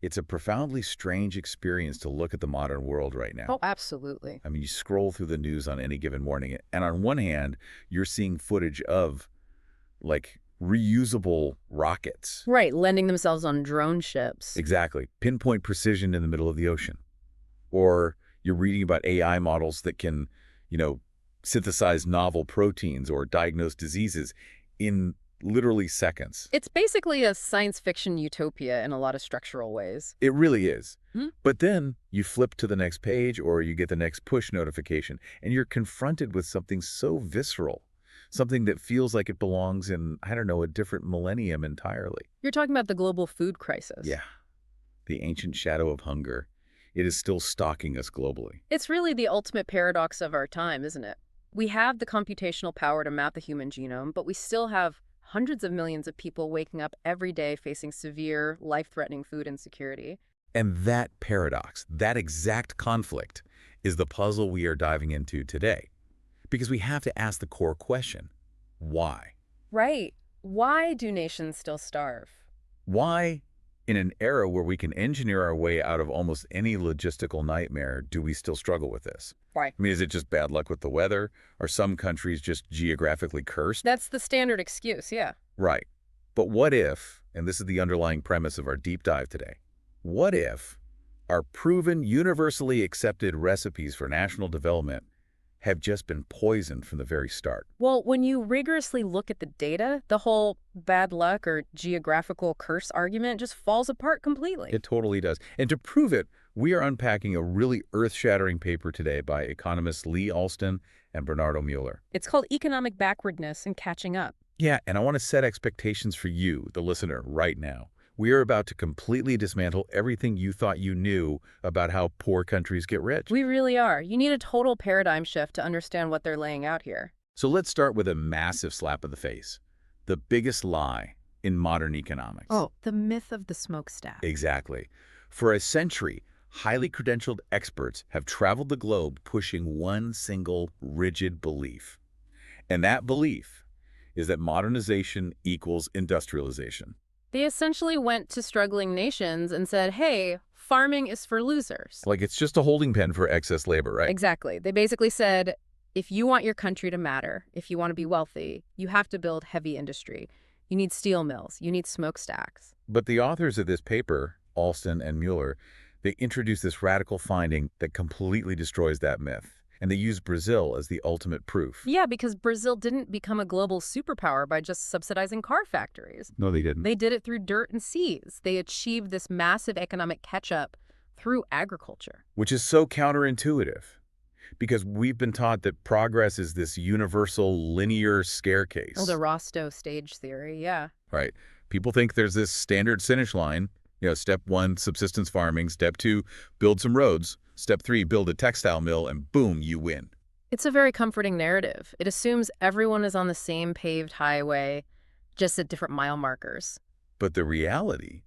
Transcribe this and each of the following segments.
It's a profoundly strange experience to look at the modern world right now. Oh, absolutely. I mean, you scroll through the news on any given morning, and on one hand, you're seeing footage of, like, reusable rockets. Right, lending themselves on drone ships. Exactly. Pinpoint precision in the middle of the ocean. Or you're reading about AI models that can, you know, synthesize novel proteins or diagnose diseases in literally seconds. It's basically a science fiction utopia in a lot of structural ways. It really is. Hmm? But then you flip to the next page or you get the next push notification, and you're confronted with something so visceral, something that feels like it belongs in, I don't know, a different millennium entirely. You're talking about the global food crisis. Yeah, the ancient shadow of hunger. It is still stalking us globally. It's really the ultimate paradox of our time, isn't it? We have the computational power to map the human genome, but we still have hundreds of millions of people waking up every day facing severe, life-threatening food insecurity. And that paradox, that exact conflict, is the puzzle we are diving into today. Because we have to ask the core question, why? Right. Why do nations still starve? Why, in an era where we can engineer our way out of almost any logistical nightmare, do we still struggle with this? Why? I mean, is it just bad luck with the weather? Are some countries just geographically cursed? That's the standard excuse, yeah. Right. But what if, and this is the underlying premise of our deep dive today, what if our proven, universally accepted recipes for national development have just been poisoned from the very start? Well, when you rigorously look at the data, the whole bad luck or geographical curse argument just falls apart completely. It totally does. And to prove it, we are unpacking a really earth-shattering paper today by economists Lee Alston and Bernardo Mueller. It's called economic backwardness and catching up. Yeah, and I want to set expectations for you, the listener, right now. We are about to completely dismantle everything you thought you knew about how poor countries get rich. We really are. You need a total paradigm shift to understand what they're laying out here. So let's start with a massive slap in the face. The biggest lie in modern economics. Oh, the myth of the smokestack. Exactly. For a century, highly credentialed experts have traveled the globe pushing one single rigid belief. And that belief is that modernization equals industrialization. They essentially went to struggling nations and said, hey, farming is for losers. Like it's just a holding pen for excess labor, right? Exactly. They basically said, if you want your country to matter, if you want to be wealthy, you have to build heavy industry. You need steel mills. You need smokestacks. But the authors of this paper, Alston and Mueller, they introduce this radical finding that completely destroys that myth. And they use Brazil as the ultimate proof. Yeah, because Brazil didn't become a global superpower by just subsidizing car factories. No, they didn't. They did it through dirt and seas. They achieved this massive economic catch-up through agriculture. Which is so counterintuitive. Because we've been taught that progress is this universal linear staircase. Oh, the Rostow stage theory, yeah. Right. People think there's this standard finish line. You know, step 1, subsistence farming. Step 2, build some roads. Step 3, build a textile mill, and boom, you win. It's a very comforting narrative. It assumes everyone is on the same paved highway, just at different mile markers. But the reality,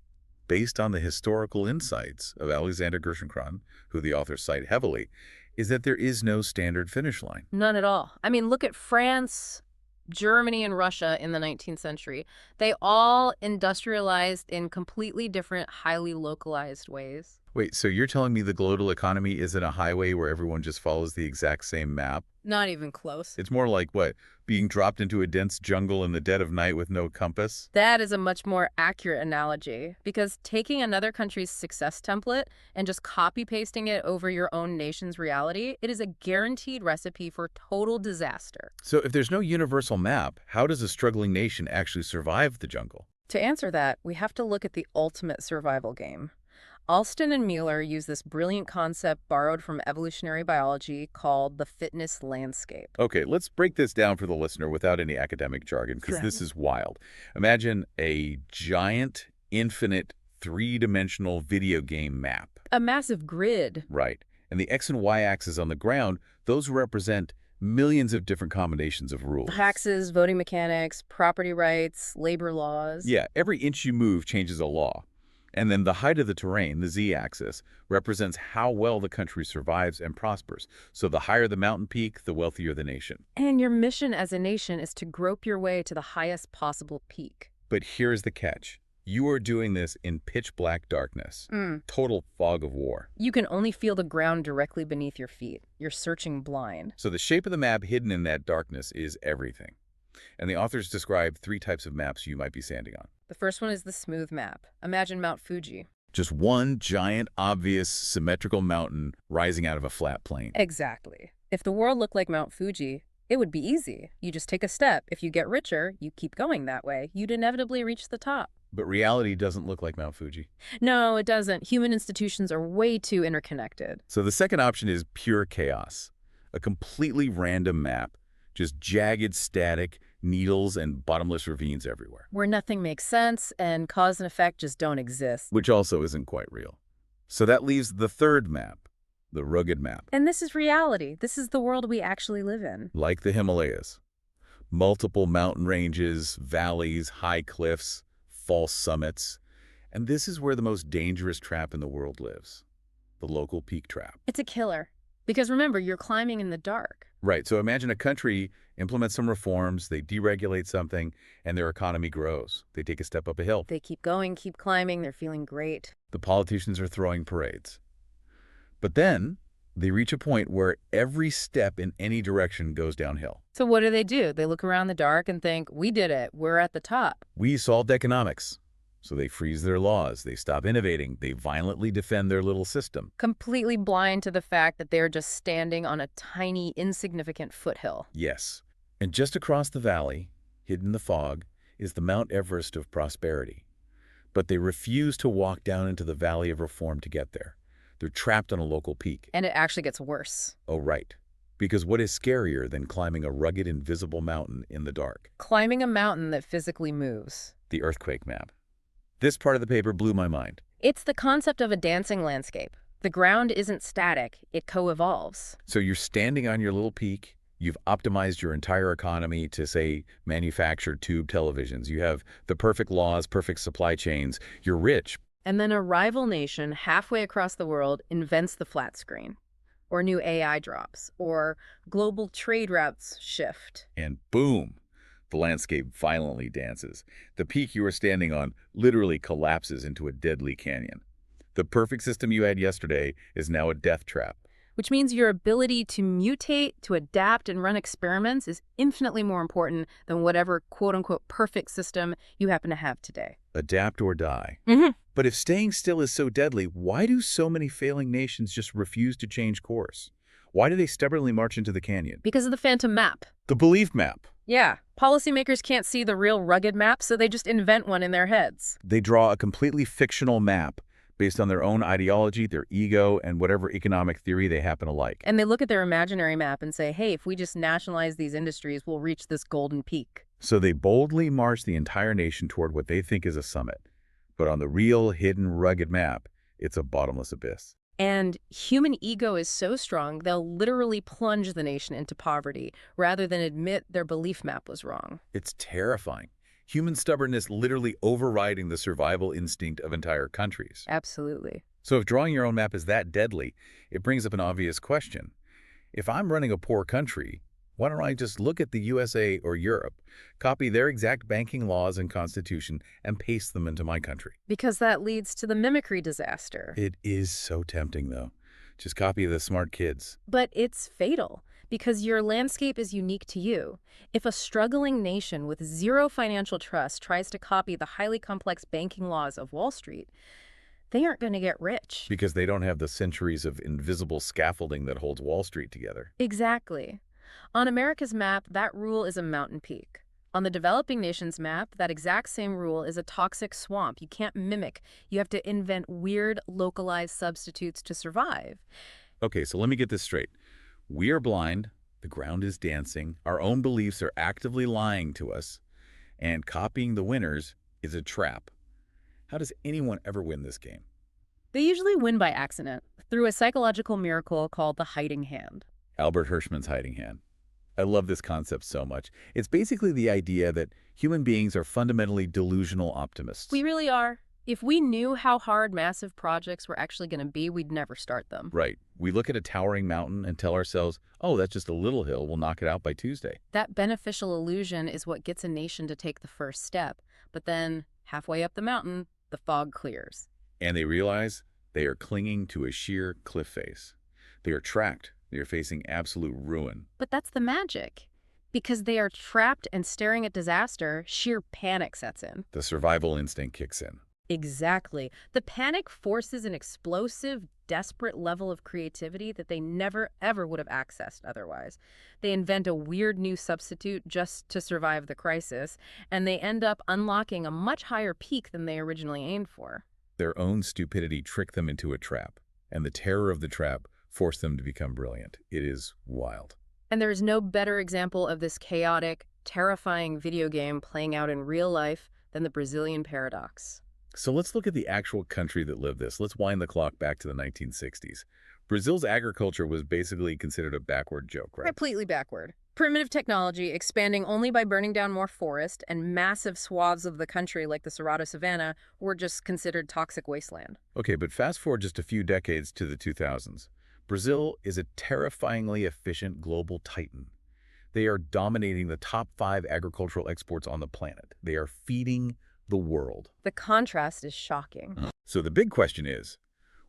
based on the historical insights of Alexander Gerschenkron, who the authors cite heavily, is that there is no standard finish line. None at all. I mean, look at France, Germany, and Russia in the 19th century. They all industrialized in completely different, highly localized ways. Wait, so you're telling me the global economy isn't a highway where everyone just follows the exact same map? Not even close. It's more like, what, being dropped into a dense jungle in the dead of night with no compass? That is a much more accurate analogy, because taking another country's success template and just copy-pasting it over your own nation's reality, it is a guaranteed recipe for total disaster. So if there's no universal map, how does a struggling nation actually survive the jungle? To answer that, we have to look at the ultimate survival game. Alston and Mueller use this brilliant concept borrowed from evolutionary biology called the fitness landscape. Okay, let's break this down for the listener without any academic jargon, because this is wild. Imagine a giant, infinite, three-dimensional video game map. A massive grid. Right. And the X and Y axis on the ground, those represent millions of different combinations of rules. Taxes, voting mechanics, property rights, labor laws. Yeah, every inch you move changes a law. And then the height of the terrain, the z-axis, represents how well the country survives and prospers. So the higher the mountain peak, the wealthier the nation. And your mission as a nation is to grope your way to the highest possible peak. But here's the catch. You are doing this in pitch black darkness. Total fog of war. You can only feel the ground directly beneath your feet. You're searching blind. So the shape of the map hidden in that darkness is everything. And the authors describe 3 types of maps you might be standing on. The first one is the smooth map. Imagine Mount Fuji. Just one giant, obvious, symmetrical mountain rising out of a flat plain. Exactly. If the world looked like Mount Fuji, it would be easy. You just take a step. If you get richer, you keep going that way. You'd inevitably reach the top. But reality doesn't look like Mount Fuji. No, it doesn't. Human institutions are way too interconnected. So the second option is pure chaos. A completely random map, just jagged, static, needles and bottomless ravines everywhere. Where nothing makes sense and cause and effect just don't exist. Which also isn't quite real. So that leaves the third map, the rugged map. And this is reality. This is the world we actually live in. Like the Himalayas. Multiple mountain ranges, valleys, high cliffs, false summits. And this is where the most dangerous trap in the world lives. The local peak trap. It's a killer. Because remember, you're climbing in the dark. Right. So imagine a country implements some reforms, they deregulate something, and their economy grows. They take a step up a hill. They keep going, keep climbing, they're feeling great. The politicians are throwing parades. But then they reach a point where every step in any direction goes downhill. So what do? They look around the dark and think, we did it, we're at the top. We solved economics. So they freeze their laws, they stop innovating, they violently defend their little system. Completely blind to the fact that they're just standing on a tiny, insignificant foothill. Yes. And just across the valley, hidden in the fog, is the Mount Everest of prosperity. But they refuse to walk down into the valley of reform to get there. They're trapped on a local peak. And it actually gets worse. Oh, right. Because what is scarier than climbing a rugged, invisible mountain in the dark? Climbing a mountain that physically moves. The earthquake map. This part of the paper blew my mind. It's the concept of a dancing landscape. The ground isn't static, it co-evolves. So you're standing on your little peak. You've optimized your entire economy to, say, manufacture tube televisions. You have the perfect laws, perfect supply chains. You're rich. And then a rival nation halfway across the world invents the flat screen, or new AI drops, or global trade routes shift. And boom, the landscape violently dances. The peak you are standing on literally collapses into a deadly canyon. The perfect system you had yesterday is now a death trap. Which means your ability to mutate, to adapt, and run experiments is infinitely more important than whatever quote-unquote perfect system you happen to have today. Adapt or die. Mm-hmm. But if staying still is so deadly, why do so many failing nations just refuse to change course? Why do they stubbornly march into the canyon? Because of the phantom map. The belief map. Yeah, policymakers can't see the real rugged map, so they just invent one in their heads. They draw a completely fictional map based on their own ideology, their ego, and whatever economic theory they happen to like. And they look at their imaginary map and say, hey, if we just nationalize these industries, we'll reach this golden peak. So they boldly march the entire nation toward what they think is a summit. But on the real, hidden, rugged map, it's a bottomless abyss. And human ego is so strong, they'll literally plunge the nation into poverty rather than admit their belief map was wrong. It's terrifying. Human stubbornness literally overriding the survival instinct of entire countries. Absolutely. So if drawing your own map is that deadly, it brings up an obvious question. If I'm running a poor country, why don't I just look at the USA or Europe, copy their exact banking laws and constitution, and paste them into my country? Because that leads to the mimicry disaster. It is so tempting, though. Just copy the smart kids. But it's fatal, because your landscape is unique to you. If a struggling nation with zero financial trust tries to copy the highly complex banking laws of Wall Street, they aren't going to get rich. Because they don't have the centuries of invisible scaffolding that holds Wall Street together. Exactly. On America's map, that rule is a mountain peak. On the developing nation's map, that exact same rule is a toxic swamp. You can't mimic. You have to invent weird, localized substitutes to survive. Okay, so let me get this straight. We are blind, the ground is dancing, our own beliefs are actively lying to us, and copying the winners is a trap. How does anyone ever win this game? They usually win by accident, through a psychological miracle called the hiding hand. Albert Hirschman's hiding hand. I love this concept so much. It's basically the idea that human beings are fundamentally delusional optimists. We really are. If we knew how hard massive projects were actually going to be, we'd never start them. Right. We look at a towering mountain and tell ourselves, oh, that's just a little hill. We'll knock it out by Tuesday. That beneficial illusion is what gets a nation to take the first step. But then, Halfway up the mountain, the fog clears. And they realize they are clinging to a sheer cliff face. They are trapped. They are facing absolute ruin. But that's the magic. Because they are trapped and staring at disaster, sheer panic sets in. The survival instinct kicks in. Exactly. The panic forces an explosive, desperate level of creativity that they never, ever would have accessed otherwise. They invent a weird new substitute just to survive the crisis, and they end up unlocking a much higher peak than they originally aimed for. Their own stupidity tricked them into a trap, and the terror of the trap forced them to become brilliant. It is wild. And there is no better example of this chaotic, terrifying video game playing out in real life than the Brazilian paradox. So let's look at the actual country that lived this. Let's wind the clock back to the 1960s. Brazil's agriculture was basically considered a backward joke, right? Completely backward. Primitive technology expanding only by burning down more forest, and massive swaths of the country like the Cerrado Savannah were just considered toxic wasteland. Okay, but fast forward just a few decades to the 2000s. Brazil is a terrifyingly efficient global titan. They are dominating the top 5 agricultural exports on the planet. They are feeding the world. The contrast is shocking. So the big question is,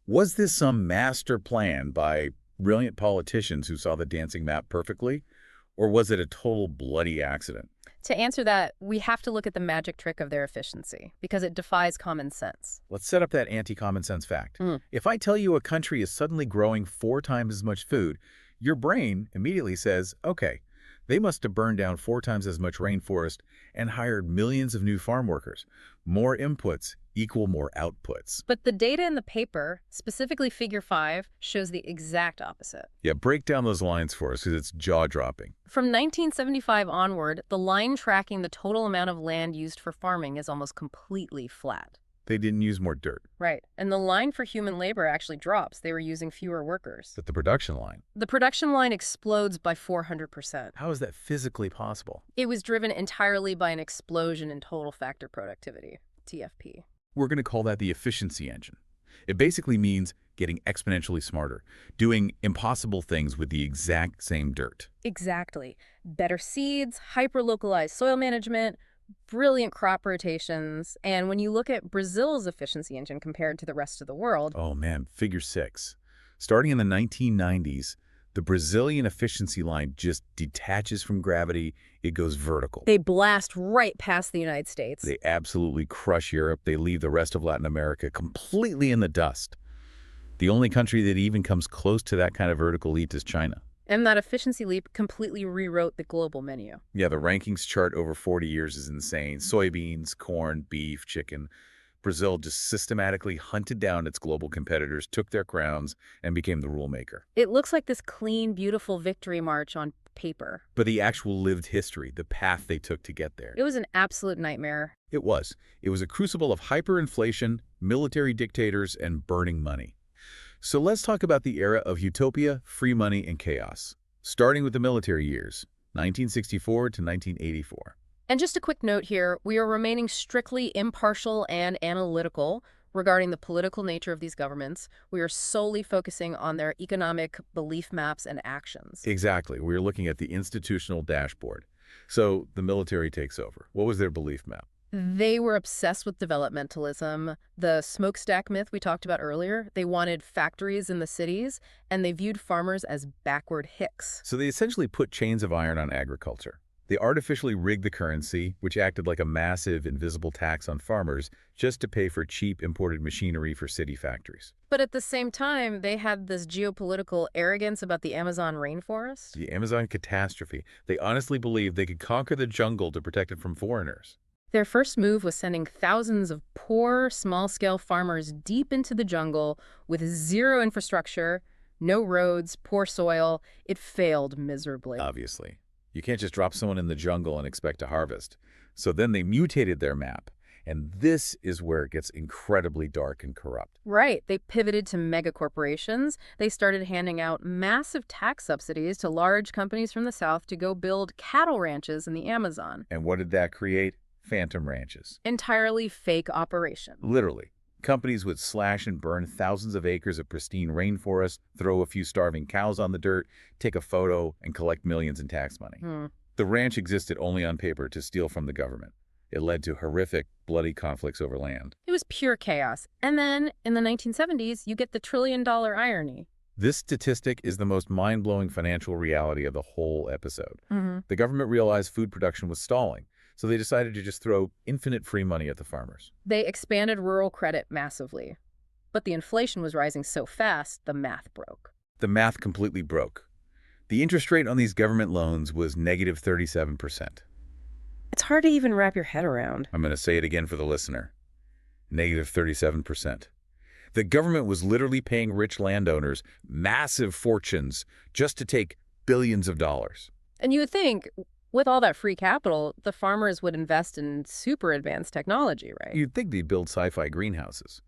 was this some master plan by brilliant politicians who saw the dancing map perfectly? Or was it a total bloody accident? To answer that, we have to look at the magic trick of their efficiency, because it defies common sense. Let's set up that anti-common sense fact. If I tell you a country is suddenly growing 4 times as much food, your brain immediately says, okay, they must have burned down 4 times as much rainforest and hired millions of new farm workers. More inputs equal more outputs. But the data in the paper, specifically Figure 5, shows the exact opposite. Yeah, break down those lines for us, because it's jaw-dropping. From 1975 onward, the line tracking the total amount of land used for farming is almost completely flat. They didn't use more dirt. Right. And the line for human labor actually drops. They were using fewer workers. But the production line? The production line explodes by 400%. How is that physically possible? It was driven entirely by an explosion in total factor productivity, TFP. We're going to call that the efficiency engine. It basically means getting exponentially smarter, doing impossible things with the exact same dirt. Exactly. Better seeds, hyper-localized soil management, brilliant crop rotations. And when you look at Brazil's efficiency engine compared to the rest of the world... Oh man, Figure 6. Starting in the 1990s, the Brazilian efficiency line just detaches from gravity. It goes vertical. They blast right past the United States. They absolutely crush Europe. They leave the rest of Latin America completely in the dust. The only country that even comes close to that kind of vertical leap is China. And that efficiency leap completely rewrote the global menu. Yeah, the rankings chart over 40 years is insane. Soybeans, corn, beef, chicken. Brazil just systematically hunted down its global competitors, took their crowns, and became the rule maker. It looks like this clean, beautiful victory march on paper. But the actual lived history, the path they took to get there. It was an absolute nightmare. It was. It was a crucible of hyperinflation, military dictators, and burning money. So let's talk about the era of utopia, free money, and chaos. Starting with the military years, 1964 to 1984. And just a quick note here, we are remaining strictly impartial and analytical regarding the political nature of these governments. We are solely focusing on their economic belief maps and actions. Exactly. We're looking at the institutional dashboard. So the military takes over. What was their belief map? They were obsessed with developmentalism, the smokestack myth we talked about earlier. They wanted factories in the cities, and they viewed farmers as backward hicks. So they essentially put chains of iron on agriculture. They artificially rigged the currency, which acted like a massive invisible tax on farmers, just to pay for cheap imported machinery for city factories. But at the same time, they had this geopolitical arrogance about the Amazon rainforest. The Amazon catastrophe. They honestly believed they could conquer the jungle to protect it from foreigners. Their first move was sending thousands of poor, small-scale farmers deep into the jungle with zero infrastructure, no roads, poor soil. It failed miserably. Obviously. You can't just drop someone in the jungle and expect to harvest. So then they mutated their map. And this is where it gets incredibly dark and corrupt. Right. They pivoted to mega corporations. They started handing out massive tax subsidies to large companies from the South to go build cattle ranches in the Amazon. And what did that create? Phantom ranches. Entirely fake operation. Literally. Companies would slash and burn thousands of acres of pristine rainforest, throw a few starving cows on the dirt, take a photo, and collect millions in tax money. The ranch existed only on paper to steal from the government. It led to horrific, bloody conflicts over land. It was pure chaos. And then, in the 1970s, you get the trillion-dollar irony. This statistic is the most mind-blowing financial reality of the whole episode. Mm-hmm. The government realized food production was stalling, so they decided to just throw infinite free money at the farmers. They expanded rural credit massively. But the inflation was rising so fast, the math broke. The math completely broke. The interest rate on these government loans was negative 37%. It's hard to even wrap your head around. I'm going to say it again for the listener. Negative 37%. The government was literally paying rich landowners massive fortunes just to take billions of dollars. And you would think, with all that free capital, the farmers would invest in super advanced technology, right? You'd think they'd build sci-fi greenhouses.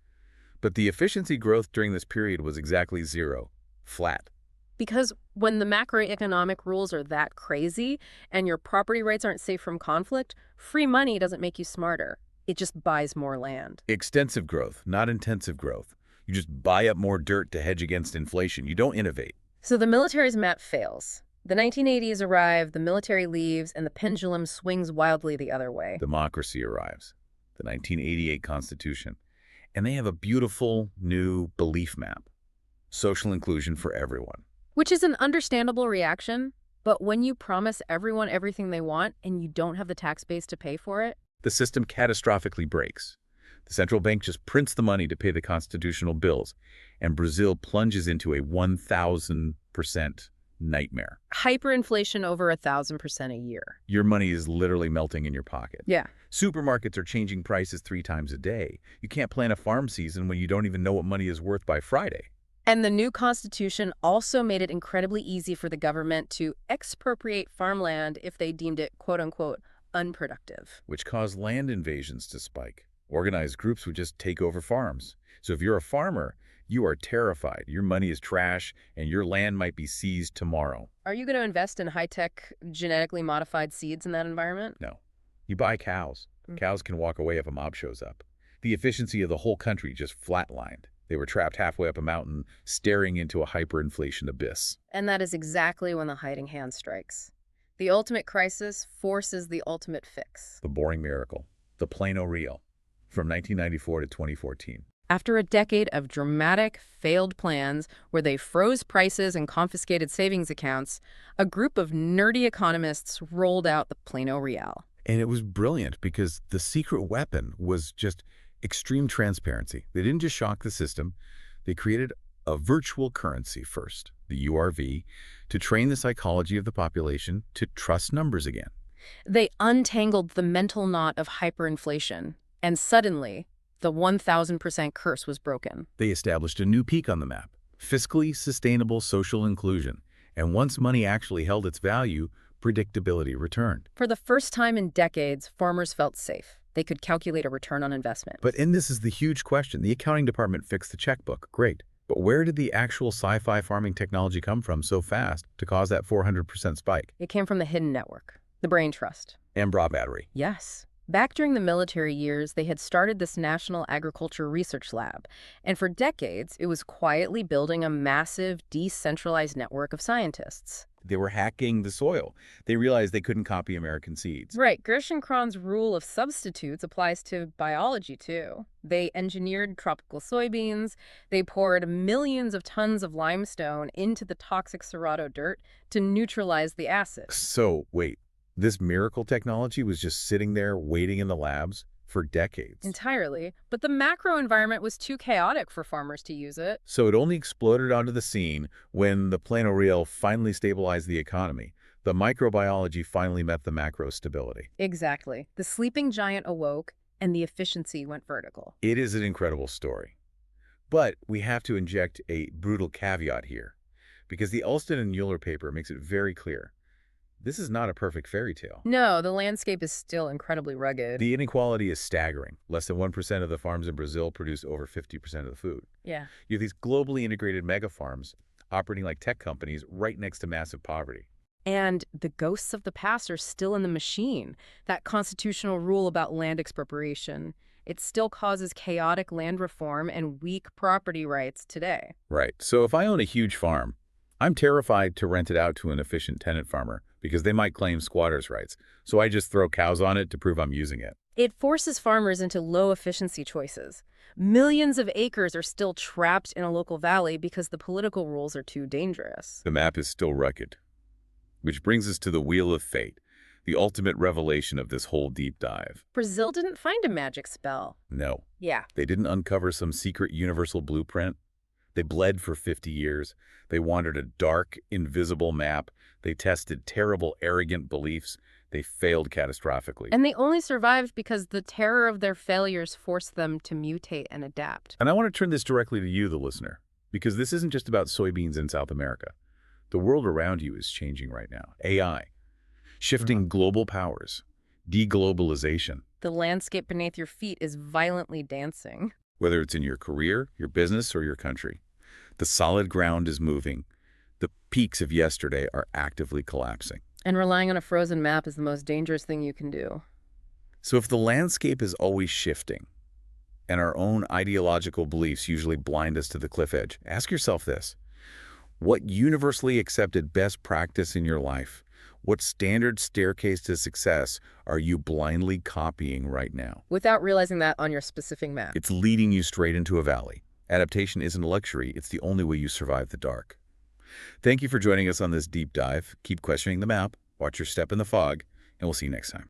But the efficiency growth during this period was exactly zero. Flat. Because when the macroeconomic rules are that crazy and your property rights aren't safe from conflict, free money doesn't make you smarter. It just buys more land. Extensive growth, not intensive growth. You just buy up more dirt to hedge against inflation. You don't innovate. So the military's map fails. The 1980s arrive, the military leaves, and the pendulum swings wildly the other way. Democracy arrives. The 1988 Constitution. And they have a beautiful new belief map. Social inclusion for everyone. Which is an understandable reaction, but when you promise everyone everything they want and you don't have the tax base to pay for it, the system catastrophically breaks. The central bank just prints the money to pay the constitutional bills, and Brazil plunges into a 1,000% nightmare. Hyperinflation over 1,000% a year. Your money is literally melting in your pocket. Yeah. Supermarkets are changing prices 3 times a day. You can't plan a farm season when you don't even know what money is worth by Friday. And the new constitution also made it incredibly easy for the government to expropriate farmland if they deemed it, quote-unquote, unproductive. Which caused land invasions to spike. Organized groups would just take over farms. So if you're a farmer, you are terrified. Your money is trash, and your land might be seized tomorrow. Are you going to invest in high-tech, genetically modified seeds in that environment? No. You buy cows. Cows can walk away if a mob shows up. The efficiency of the whole country just flatlined. They were trapped halfway up a mountain, staring into a hyperinflation abyss. And that is exactly when the hiding hand strikes. The ultimate crisis forces the ultimate fix. The boring miracle. The plain real. From 1994 to 2014. After a decade of dramatic, failed plans where they froze prices and confiscated savings accounts, a group of nerdy economists rolled out the plano real. And it was brilliant because the secret weapon was just extreme transparency. They didn't just shock the system. They created a virtual currency first, the URV, to train the psychology of the population to trust numbers again. They untangled the mental knot of hyperinflation, and suddenly, the 1,000% curse was broken. They established a new peak on the map, fiscally sustainable social inclusion. And once money actually held its value, predictability returned. For the first time in decades, farmers felt safe. They could calculate a return on investment. And this is the huge question. The accounting department fixed the checkbook. Great. But where did the actual sci-fi farming technology come from so fast to cause that 400% spike? It came from the hidden network, the brain trust. EMBRAPA battery. Yes. Back during the military years, they had started this National Agriculture Research Lab, and for decades, it was quietly building a massive, decentralized network of scientists. They were hacking the soil. They realized they couldn't copy American seeds. Right. Gershon Cron's rule of substitutes applies to biology, too. They engineered tropical soybeans. They poured millions of tons of limestone into the toxic Cerrado dirt to neutralize the acid. So, wait. This miracle technology was just sitting there waiting in the labs for decades. Entirely. But the macro environment was too chaotic for farmers to use it. So it only exploded onto the scene when the plano real finally stabilized the economy. The microbiology finally met the macro stability. Exactly. The sleeping giant awoke, and the efficiency went vertical. It is an incredible story. But we have to inject a brutal caveat here, because the Alston and Mueller paper makes it very clear. This is not a perfect fairy tale. No, the landscape is still incredibly rugged. The inequality is staggering. Less than 1% of the farms in Brazil produce over 50% of the food. Yeah. You have these globally integrated mega farms operating like tech companies right next to massive poverty. And the ghosts of the past are still in the machine. That constitutional rule about land expropriation, it still causes chaotic land reform and weak property rights today. Right. So if I own a huge farm, I'm terrified to rent it out to an efficient tenant farmer because they might claim squatters' rights. So I just throw cows on it to prove I'm using it. It forces farmers into low-efficiency choices. Millions of acres are still trapped in a local valley because the political rules are too dangerous. The map is still rugged. Which brings us to the Wheel of Fate, the ultimate revelation of this whole deep dive. Brazil didn't find a magic spell. No, Yeah. they didn't uncover some secret universal blueprint. They bled for 50 years. They wandered a dark, invisible map. They tested terrible, arrogant beliefs. They failed catastrophically. And they only survived because the terror of their failures forced them to mutate and adapt. And I want to turn this directly to you, the listener, because this isn't just about soybeans in South America. The world around you is changing right now. AI, shifting global powers, deglobalization. The landscape beneath your feet is violently dancing. Whether it's in your career, your business, or your country, the solid ground is moving. The peaks of yesterday are actively collapsing. And relying on a frozen map is the most dangerous thing you can do. So if the landscape is always shifting, and our own ideological beliefs usually blind us to the cliff edge, ask yourself this. What universally accepted best practice in your life, what standard staircase to success are you blindly copying right now? Without realizing that on your specific map. It's leading you straight into a valley. Adaptation isn't a luxury. It's the only way you survive the dark. Thank you for joining us on this deep dive. Keep questioning the map, watch your step in the fog, and we'll see you next time.